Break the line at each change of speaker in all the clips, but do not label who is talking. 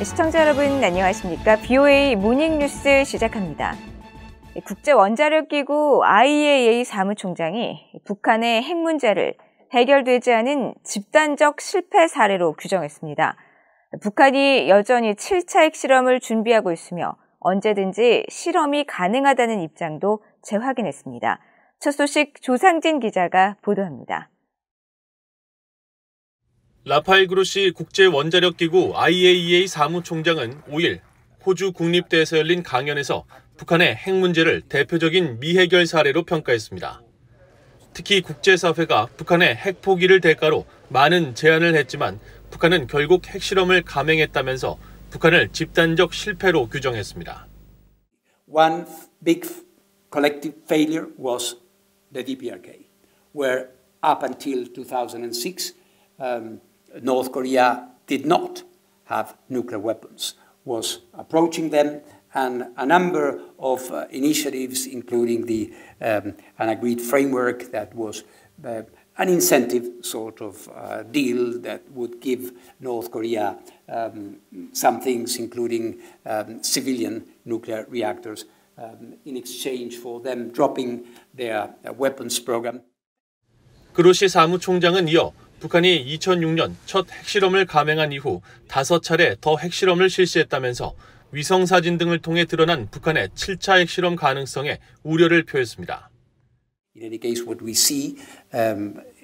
시청자 여러분 안녕하십니까? BOA 모닝뉴스 시작합니다. 국제원자력기구 IAEA 사무총장이 북한의 핵 문제를 해결되지 않은 집단적 실패 사례로 규정했습니다. 북한이 여전히 7차 핵실험을 준비하고 있으며 언제든지 실험이 가능하다는 입장도 재확인했습니다. 첫 소식 조상진 기자가 보도합니다.
라파엘 그로시 국제원자력기구 IAEA 사무총장은 5일 호주 국립대에서 열린 강연에서 북한의 핵 문제를 대표적인 미해결 사례로 평가했습니다. 특히 국제사회가 북한의 핵 포기를 대가로 많은 제안을 했지만 북한은 결국 핵실험을 감행했다면서 북한을 집단적 실패로 규정했습니다.
One big collective failure was the DPRK, where up until 2006, North Korea did not have nuclear weapons, was approaching them, and a number of initiatives, including an agreed framework that was an incentive sort of deal that would give North Korea some things, including civilian nuclear reactors, in exchange for them dropping their weapons program.
그로시 사무총장은 이어 북한이 2006년 첫 핵실험을 감행한 이후 5차례 더 핵실험을 실시했다면서 위성사진 등을 통해 드러난 북한의 7차 핵실험 가능성에 우려를 표했습니다.
In any case, what we see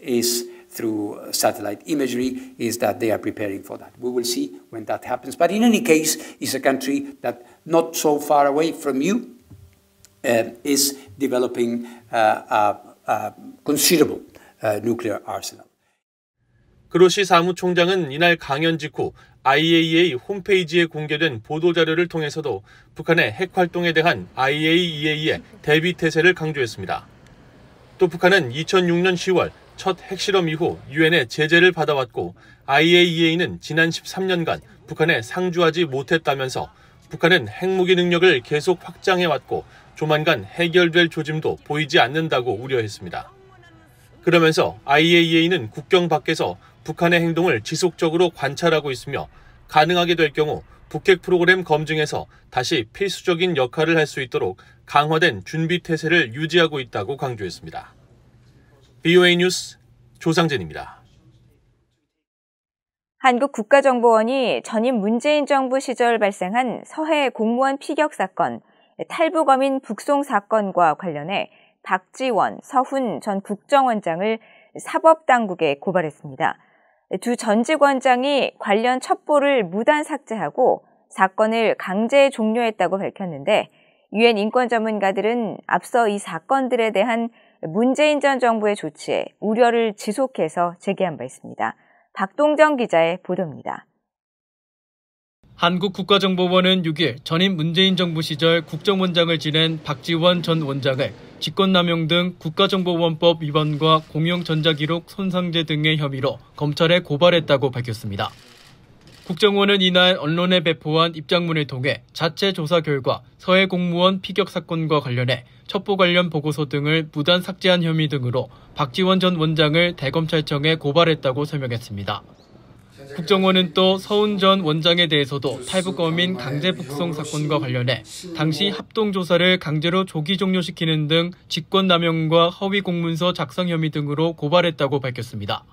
is through satellite imagery is that they are preparing for that. We will see when that happens. But in any case, it's a country that not so far away from you is developing a considerable nuclear arsenal.
그로시 사무총장은 이날 강연 직후 IAEA 홈페이지에 공개된 보도자료를 통해서도 북한의 핵 활동에 대한 IAEA의 대비 태세를 강조했습니다. 또 북한은 2006년 10월 첫 핵실험 이후 유엔의 제재를 받아왔고 IAEA는 지난 13년간 북한에 상주하지 못했다면서 북한은 핵무기 능력을 계속 확장해왔고 조만간 해결될 조짐도 보이지 않는다고 우려했습니다. 그러면서 IAEA는 국경 밖에서 북한의 행동을 지속적으로 관찰하고 있으며 가능하게 될 경우 북핵 프로그램 검증에서 다시 필수적인 역할을 할 수 있도록 강화된 준비 태세를 유지하고 있다고 강조했습니다. BOA 뉴스 조상진입니다.
한국국가정보원이 전임 문재인 정부 시절 발생한 서해 공무원 피격 사건, 탈북어민 북송 사건과 관련해 박지원, 서훈 전 국정원장을 사법당국에 고발했습니다. 두 전직 원장이 관련 첩보를 무단 삭제하고 사건을 강제 종료했다고 밝혔는데 유엔 인권 전문가들은 앞서 이 사건들에 대한 문재인 전 정부의 조치에 우려를 지속해서 제기한 바 있습니다. 박동정 기자의 보도입니다.
한국국가정보원은 6일 전임 문재인 정부 시절 국정원장을 지낸 박지원 전 원장을 직권남용 등 국가정보원법 위반과 공용전자기록 손상죄 등의 혐의로 검찰에 고발했다고 밝혔습니다. 국정원은 이날 언론에 배포한 입장문을 통해 자체 조사 결과 서해 공무원 피격 사건과 관련해 첩보 관련 보고서 등을 무단 삭제한 혐의 등으로 박지원 전 원장을 대검찰청에 고발했다고 설명했습니다. 국정원은 또 서훈 전 원장에 대해서도 탈북어민 강제 북송 사건과 관련해 당시 합동조사를 강제로 조기 종료시키는 등 직권남용과 허위 공문서 작성 혐의 등으로 고발했다고 밝혔습니다.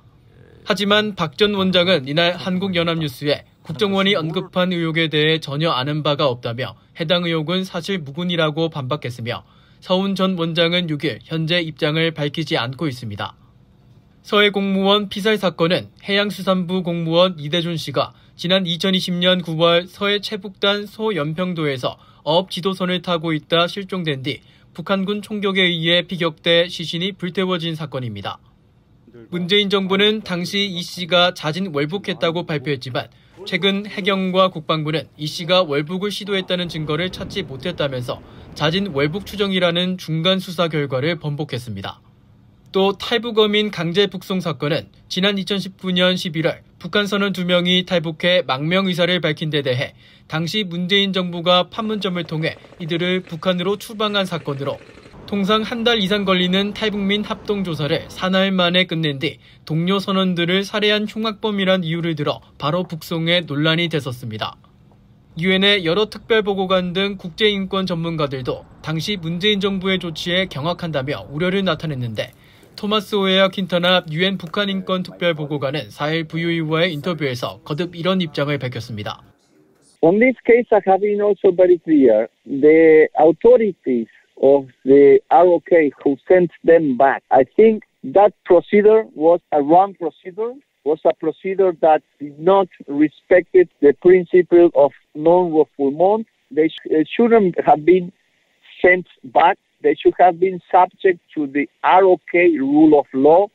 하지만 박 전 원장은 이날 한국연합뉴스에 국정원이 언급한 의혹에 대해 전혀 아는 바가 없다며 해당 의혹은 사실 무근이라고 반박했으며 서훈 전 원장은 6일 현재 입장을 밝히지 않고 있습니다. 서해 공무원 피살 사건은 해양수산부 공무원 이대준 씨가 지난 2020년 9월 서해 최북단 소연평도에서 어업 지도선을 타고 있다 실종된 뒤 북한군 총격에 의해 피격돼 시신이 불태워진 사건입니다. 문재인 정부는 당시 이 씨가 자진 월북했다고 발표했지만 최근 해경과 국방부는 이 씨가 월북을 시도했다는 증거를 찾지 못했다면서 자진 월북 추정이라는 중간 수사 결과를 번복했습니다. 또 탈북어민 강제 북송 사건은 지난 2019년 11월 북한 선원 2명이 탈북해 망명 의사를 밝힌 데 대해 당시 문재인 정부가 판문점을 통해 이들을 북한으로 추방한 사건으로 통상 한 달 이상 걸리는 탈북민 합동조사를 사나흘 만에 끝낸 뒤 동료 선원들을 살해한 흉악범이란 이유를 들어 바로 북송에 논란이 됐었습니다. 유엔의 여러 특별보고관 등 국제인권 전문가들도 당시 문재인 정부의 조치에 경악한다며 우려를 나타냈는데 토마스 오에아 퀸타나 유엔 북한인권 특별보고관은 4일 VOA와의 인터뷰에서 거듭 이런 입장을 밝혔습니다.
On this case, I have been also very clear. The authorities of the ROK who sent them back, I think that procedure was a wrong procedure. Was a procedure that did not respect the principle of non-refoulement. They shouldn't have been sent back. They should have been subject to the ROK rule of law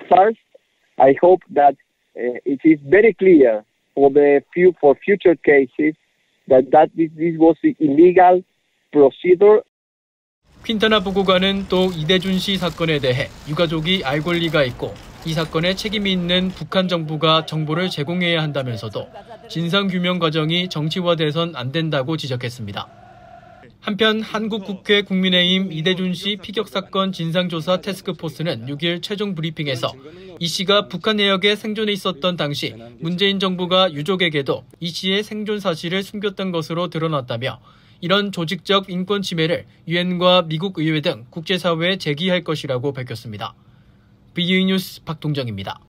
first. I hope that it is very clear for future cases that this was the illegal procedure.
퀸타나 보고관은 또 이대준 씨 사건에 대해 유가족이 알 권리가 있고 이 사건에 책임이 있는 북한 정부가 정보를 제공해야 한다면서도 진상규명 과정이 정치화돼선 안 된다고 지적했습니다. 한편 한국국회 국민의힘 이대준 씨 피격 사건 진상조사 태스크포스는 6일 최종 브리핑에서 이 씨가 북한 내역에 생존해 있었던 당시 문재인 정부가 유족에게도 이 씨의 생존 사실을 숨겼던 것으로 드러났다며 이런 조직적 인권 침해를 유엔과 미국 의회 등 국제사회에 제기할 것이라고 밝혔습니다. VOA 뉴스 박동정입니다.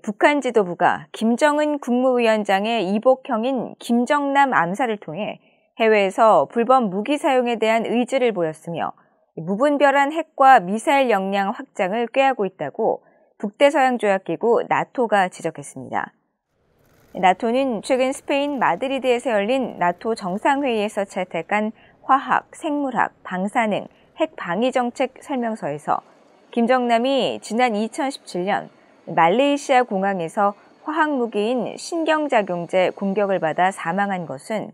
북한 지도부가 김정은 국무위원장의 이복형인 김정남 암살을 통해 해외에서 불법 무기 사용에 대한 의지를 보였으며 무분별한 핵과 미사일 역량 확장을 꾀하고 있다고 북대서양조약기구 나토가 지적했습니다. 나토는 최근 스페인 마드리드에서 열린 나토 정상회의에서 채택한 화학, 생물학, 방사능, 핵 방위 정책 설명서에서 김정남이 지난 2017년 말레이시아 공항에서 화학무기인 신경작용제 공격을 받아 사망한 것은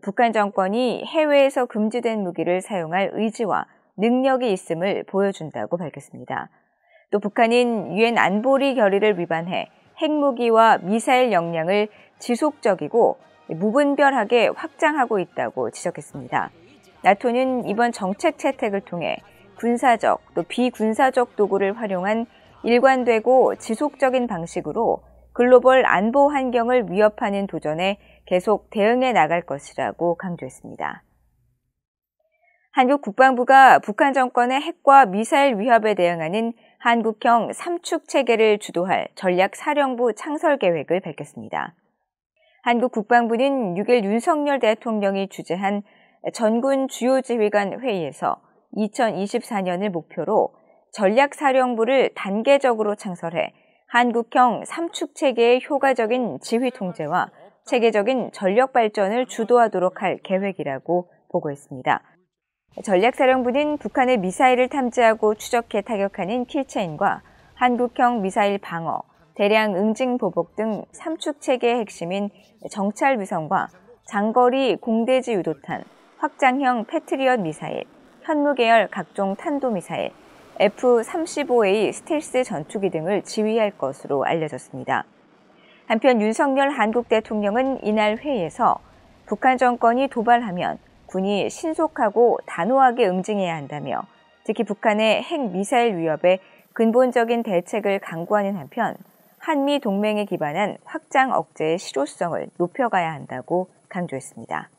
북한 정권이 해외에서 금지된 무기를 사용할 의지와 능력이 있음을 보여준다고 밝혔습니다. 또 북한은 유엔 안보리 결의를 위반해 핵무기와 미사일 역량을 지속적이고 무분별하게 확장하고 있다고 지적했습니다. 나토는 이번 정책 채택을 통해 군사적 또 비군사적 도구를 활용한 일관되고 지속적인 방식으로 글로벌 안보 환경을 위협하는 도전에 계속 대응해 나갈 것이라고 강조했습니다. 한국 국방부가 북한 정권의 핵과 미사일 위협에 대응하는 한국형 3축 체계를 주도할 전략사령부 창설 계획을 밝혔습니다. 한국 국방부는 6일 윤석열 대통령이 주재한 전군 주요 지휘관 회의에서 2024년을 목표로 전략사령부를 단계적으로 창설해 한국형 3축 체계의 효과적인 지휘 통제와 체계적인 전력 발전을 주도하도록 할 계획이라고 보고했습니다. 전략사령부는 북한의 미사일을 탐지하고 추적해 타격하는 킬체인과 한국형 미사일 방어, 대량 응징 보복 등 3축 체계의 핵심인 정찰 위성과 장거리 공대지 유도탄, 확장형 패트리엇 미사일, 현무 계열 각종 탄도미사일, F-35A 스텔스 전투기 등을 지휘할 것으로 알려졌습니다. 한편 윤석열 한국 대통령은 이날 회의에서 북한 정권이 도발하면 군이 신속하고 단호하게 응징해야 한다며 특히 북한의 핵 미사일 위협에 근본적인 대책을 강구하는 한편 한미 동맹에 기반한 확장 억제의 실효성을 높여가야 한다고 강조했습니다.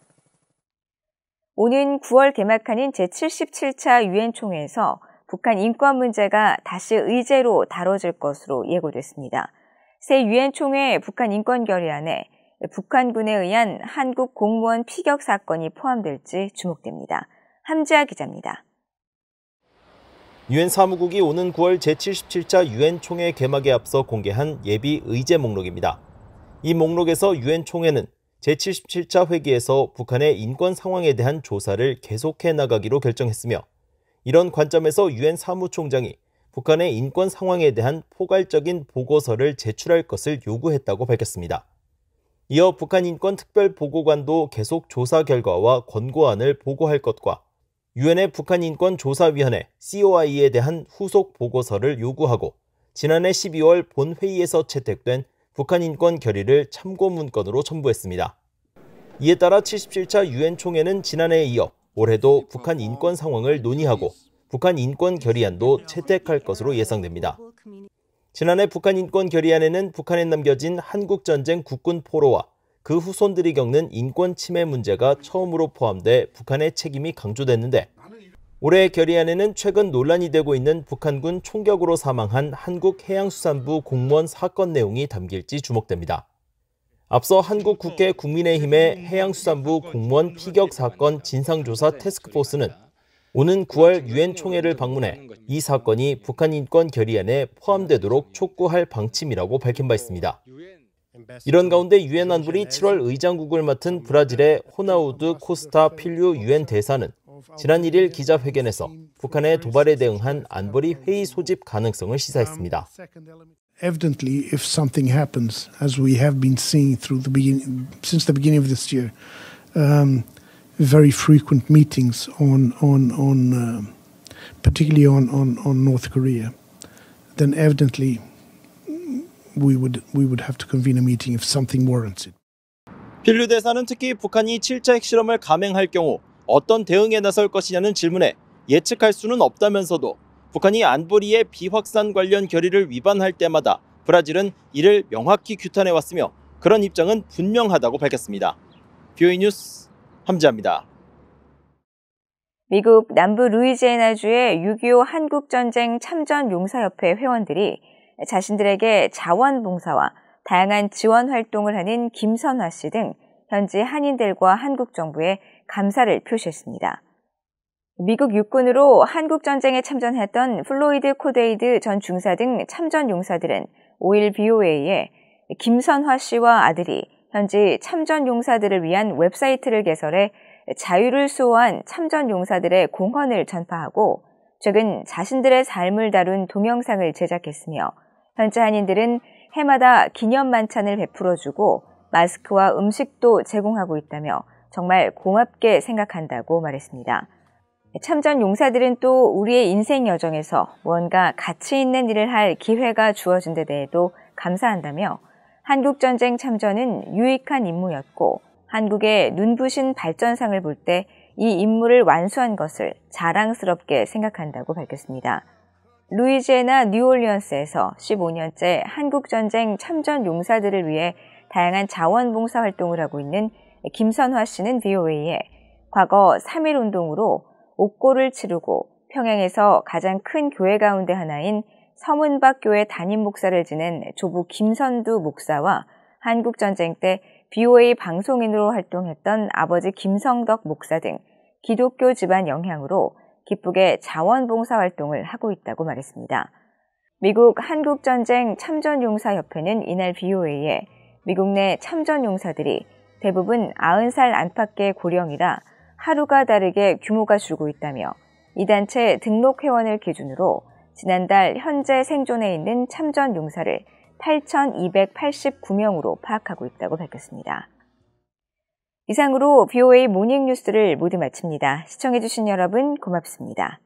오는 9월 개막하는 제77차 유엔 총회에서 북한 인권 문제가 다시 의제로 다뤄질 것으로 예고됐습니다. 새 유엔 총회 북한 인권 결의안에 북한군에 의한 한국 공무원 피격 사건이 포함될지 주목됩니다. 함지아 기자입니다.
유엔 사무국이 오는 9월 제77차 유엔 총회 개막에 앞서 공개한 예비 의제 목록입니다. 이 목록에서 유엔 총회는 제77차 회기에서 북한의 인권 상황에 대한 조사를 계속해 나가기로 결정했으며 이런 관점에서 유엔 사무총장이 북한의 인권 상황에 대한 포괄적인 보고서를 제출할 것을 요구했다고 밝혔습니다. 이어 북한 인권 특별보고관도 계속 조사 결과와 권고안을 보고할 것과 유엔의 북한인권조사위원회 COI에 대한 후속 보고서를 요구하고 지난해 12월 본회의에서 채택된 북한인권 결의를 참고 문건으로 첨부했습니다. 이에 따라 77차 유엔 총회는 지난해에 이어 올해도 북한 인권 상황을 논의하고 북한 인권 결의안도 채택할 것으로 예상됩니다. 지난해 북한 인권 결의안에는 북한에 남겨진 한국전쟁 국군 포로와 그 후손들이 겪는 인권 침해 문제가 처음으로 포함돼 북한의 책임이 강조됐는데 올해 결의안에는 최근 논란이 되고 있는 북한군 총격으로 사망한 한국해양수산부 공무원 사건 내용이 담길지 주목됩니다. 앞서 한국 국회 국민의힘의 해양수산부 공무원 피격 사건 진상조사 태스크포스는 오는 9월 유엔 총회를 방문해 이 사건이 북한 인권 결의안에 포함되도록 촉구할 방침이라고 밝힌 바 있습니다. 이런 가운데 유엔 안보리 7월 의장국을 맡은 브라질의 호나우드 코스타 필류 유엔 대사는 지난 1일 기자회견에서 북한의 도발에 대응한 안보리 회의 소집 가능성을 시사했습니다.
Evidently, if something happens, as we have been seeing since the beginning of this year, very frequent meetings particularly on North Korea, then evidently we would have to convene a meeting if something warrants it.
필류 대사는 특히 북한이 7차 핵실험을 감행할 경우 어떤 대응에 나설 것이냐는 질문에 예측할 수는 없다면서도 북한이 안보리의 비확산 관련 결의를 위반할 때마다 브라질은 이를 명확히 규탄해왔으며 그런 입장은 분명하다고 밝혔습니다. BOE 뉴스 함지아입니다.
미국 남부 루이지애나주의 6.25 한국전쟁 참전용사협회 회원들이 자신들에게 자원봉사와 다양한 지원 활동을 하는 김선화 씨 등 현지 한인들과 한국 정부에 감사를 표시했습니다. 미국 육군으로 한국전쟁에 참전했던 플로이드 코데이드 전 중사 등 참전용사들은 5일 BOA에 김선화 씨와 아들이 현지 참전용사들을 위한 웹사이트를 개설해 자유를 수호한 참전용사들의 공헌을 전파하고 최근 자신들의 삶을 다룬 동영상을 제작했으며 현지 한인들은 해마다 기념 만찬을 베풀어주고 마스크와 음식도 제공하고 있다며 정말 고맙게 생각한다고 말했습니다. 참전 용사들은 또 우리의 인생 여정에서 무언가 가치 있는 일을 할 기회가 주어진 데 대해도 감사한다며 한국전쟁 참전은 유익한 임무였고 한국의 눈부신 발전상을 볼 때 이 임무를 완수한 것을 자랑스럽게 생각한다고 밝혔습니다. 루이지애나 뉴올리언스에서 15년째 한국전쟁 참전 용사들을 위해 다양한 자원봉사 활동을 하고 있는 김선화 씨는 BOA에 과거 3.1 운동으로 옥고를 치르고 평양에서 가장 큰 교회 가운데 하나인 서문박 교회 담임 목사를 지낸 조부 김선두 목사와 한국전쟁 때 BOA 방송인으로 활동했던 아버지 김성덕 목사 등 기독교 집안 영향으로 기쁘게 자원봉사 활동을 하고 있다고 말했습니다. 미국 한국전쟁 참전용사협회는 이날 BOA에 미국 내 참전용사들이 대부분 90살 안팎의 고령이라 하루가 다르게 규모가 줄고 있다며 이 단체 등록 회원을 기준으로 지난달 현재 생존해 있는 참전용사를 8,289명으로 파악하고 있다고 밝혔습니다. 이상으로 BOA 모닝뉴스를 모두 마칩니다. 시청해주신 여러분 고맙습니다.